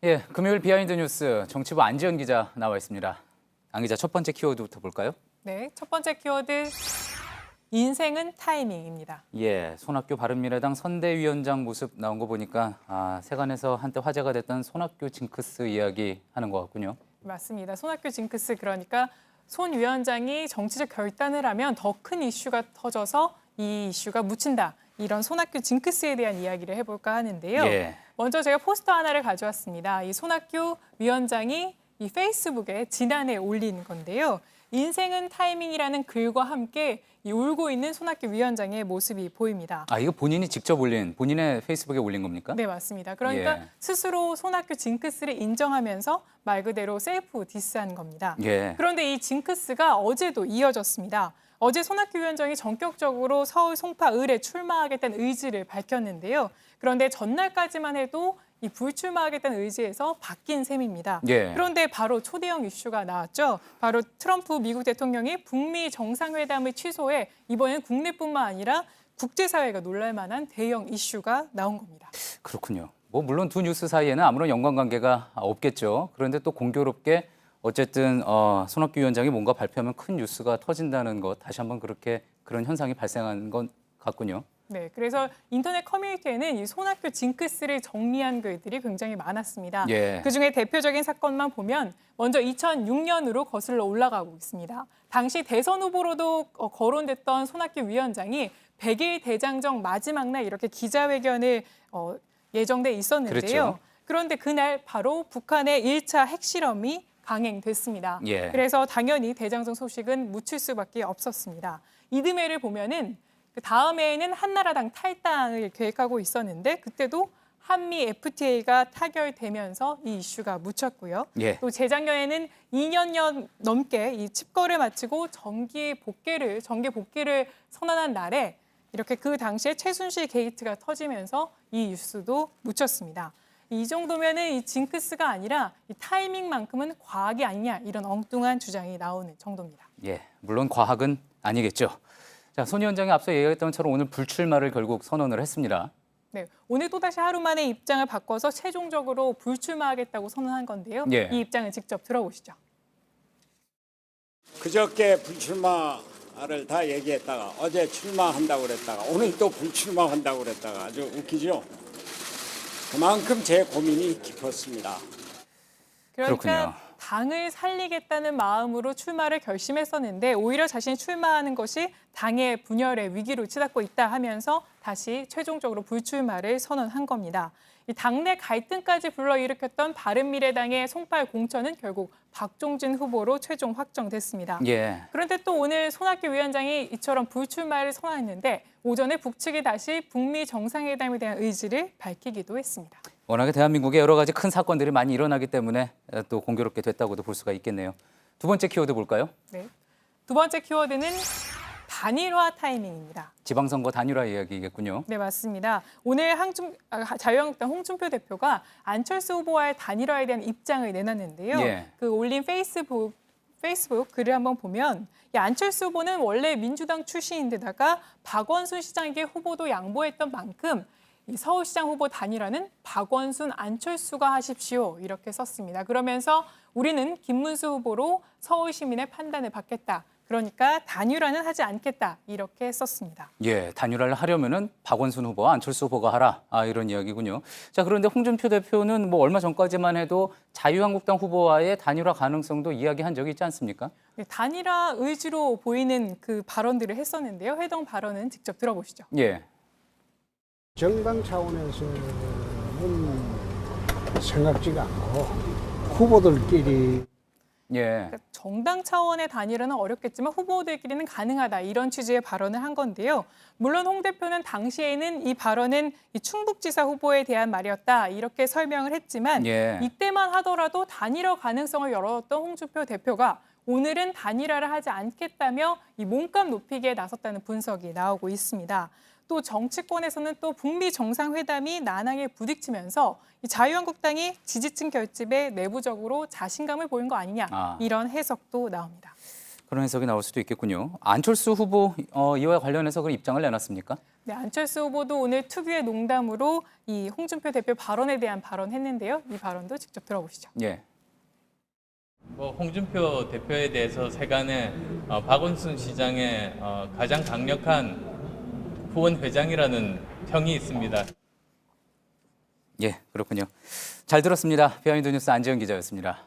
예, 금요일 비하인드 뉴스 정치부 안지연 기자 나와 있습니다. 안 기자, 첫 번째 키워드부터 볼까요? 네, 첫 번째 키워드 인생은 타이밍입니다. 예, 손학규 바른미래당 선대위원장 모습 나온 거 보니까 세간에서 한때 화제가 됐던 손학규 징크스 이야기 하는 것 같군요. 맞습니다. 손학규 징크스, 그러니까 손 위원장이 정치적 결단을 하면 더 큰 이슈가 터져서 이 이슈가 묻힌다. 이런 손학규 징크스에 대한 이야기를 해볼까 하는데요. 예. 먼저 제가 포스터 하나를 가져왔습니다. 이 손학규 위원장이 이 페이스북에 지난해 올린 건데요. 인생은 타이밍이라는 글과 함께 이 울고 있는 손학규 위원장의 모습이 보입니다. 이거 본인이 직접 올린, 본인의 페이스북에 올린 겁니까? 네, 맞습니다. 그러니까 예. 스스로 손학규 징크스를 인정하면서 말 그대로 셀프 디스한 겁니다. 예. 그런데 이 징크스가 어제도 이어졌습니다. 어제 손학규 위원장이 전격적으로 서울 송파 을에 출마하겠다는 의지를 밝혔는데요. 그런데 전날까지만 해도 이 불출마하겠다는 의지에서 바뀐 셈입니다. 예. 그런데 바로 초대형 이슈가 나왔죠. 바로 트럼프 미국 대통령이 북미 정상회담을 취소해 이번엔 국내뿐만 아니라 국제사회가 놀랄 만한 대형 이슈가 나온 겁니다. 그렇군요. 물론 두 뉴스 사이에는 아무런 연관관계가 없겠죠. 그런데 또 공교롭게 어쨌든 손학규 위원장이 뭔가 발표하면 큰 뉴스가 터진다는 것, 다시 한번 그런 현상이 발생한 것 같군요. 네, 그래서 인터넷 커뮤니티에는 이 손학규 징크스를 정리한 글들이 굉장히 많았습니다. 예. 그중에 대표적인 사건만 보면 먼저 2006년으로 거슬러 올라가고 있습니다. 당시 대선 후보로도 거론됐던 손학규 위원장이 100일 대장정 마지막 날 이렇게 기자회견을 예정돼 있었는데요. 그렇죠. 그런데 그날 바로 북한의 1차 핵실험이 강행됐습니다. 예. 그래서 당연히 대장정 소식은 묻힐 수밖에 없었습니다. 이듬해를 보면은 그 다음해에는 한나라당 탈당을 계획하고 있었는데 그때도 한미 FTA가 타결되면서 이 이슈가 묻혔고요. 예. 또 재작년에는 2년 넘게 이 칩거를 마치고 정기 복귀를 선언한 날에 이렇게 그 당시에 최순실 게이트가 터지면서 이 뉴스도 묻혔습니다. 이 정도면은 이 징크스가 아니라 이 타이밍만큼은 과학이 아니냐 이런 엉뚱한 주장이 나오는 정도입니다. 예, 물론 과학은 아니겠죠. 자, 손 위원장이 앞서 얘기했던 것처럼 오늘 불출마를 결국 선언을 했습니다. 네, 오늘 또다시 하루 만에 입장을 바꿔서 최종적으로 불출마하겠다고 선언한 건데요. 예. 이 입장을 직접 들어보시죠. 그저께 불출마를 다 얘기했다가 어제 출마한다고 그랬다가 오늘 또 불출마한다고 그랬다가 아주 웃기죠. 그만큼 제 고민이 깊었습니다. 그러니까 그렇군요. 당을 살리겠다는 마음으로 출마를 결심했었는데 오히려 자신이 출마하는 것이 당의 분열의 위기로 치닫고 있다 하면서 다시 최종적으로 불출마를 선언한 겁니다. 이 당내 갈등까지 불러일으켰던 바른미래당의 송파 공천은 결국 박종진 후보로 최종 확정됐습니다. 예. 그런데 또 오늘 손학규 위원장이 이처럼 불출마를 선언했는데 오전에 북측이 다시 북미 정상회담에 대한 의지를 밝히기도 했습니다. 워낙에 대한민국에 여러 가지 큰 사건들이 많이 일어나기 때문에 또 공교롭게 됐다고도 볼 수가 있겠네요. 두 번째 키워드 볼까요? 네. 두 번째 키워드는 단일화 타이밍입니다. 지방선거 단일화 이야기겠군요. 네, 맞습니다. 오늘 자유한국당 홍준표 대표가 안철수 후보와의 단일화에 대한 입장을 내놨는데요. 예. 그 올린 페이스북 글을 한번 보면 이 안철수 후보는 원래 민주당 출신인데다가 박원순 시장에게 후보도 양보했던 만큼 이 서울시장 후보 단일화는 박원순, 안철수가 하십시오 이렇게 썼습니다. 그러면서 우리는 김문수 후보로 서울 시민의 판단을 받겠다. 그러니까 단일화는 하지 않겠다 이렇게 썼습니다. 예, 단일화를 하려면은 박원순 후보와 안철수 후보가 하라 이런 이야기군요. 자, 그런데 홍준표 대표는 얼마 전까지만 해도 자유한국당 후보와의 단일화 가능성도 이야기한 적이 있지 않습니까? 네, 단일화 의지로 보이는 그 발언들을 했었는데요. 해당 발언은 직접 들어보시죠. 예. 정당 차원에서는 생각지가 않고 후보들끼리 예. 정당 차원의 단일화는 어렵겠지만 후보들끼리는 가능하다 이런 취지의 발언을 한 건데요. 물론 홍 대표는 당시에는 이 발언은 이 충북지사 후보에 대한 말이었다 이렇게 설명을 했지만 예. 이때만 하더라도 단일화 가능성을 열었던 홍준표 대표가 오늘은 단일화를 하지 않겠다며 이 몸값 높이기에 나섰다는 분석이 나오고 있습니다. 또 정치권에서는 또 북미 정상회담이 난항에 부딪히면서 이 자유한국당이 지지층 결집에 내부적으로 자신감을 보인 거 아니냐 이런 해석도 나옵니다. 그런 해석이 나올 수도 있겠군요. 안철수 후보 이와 관련해서 그 입장을 내놨습니까? 네, 안철수 후보도 오늘 특유의 농담으로 이 홍준표 대표 발언에 대한 발언했는데요. 이 발언도 직접 들어보시죠. 예. 홍준표 대표에 대해서 세간에 박원순 시장의 가장 강력한 후원 회장이라는 평이 있습니다. 예, 그렇군요. 잘 들었습니다. 비하인드 뉴스 안지영 기자였습니다.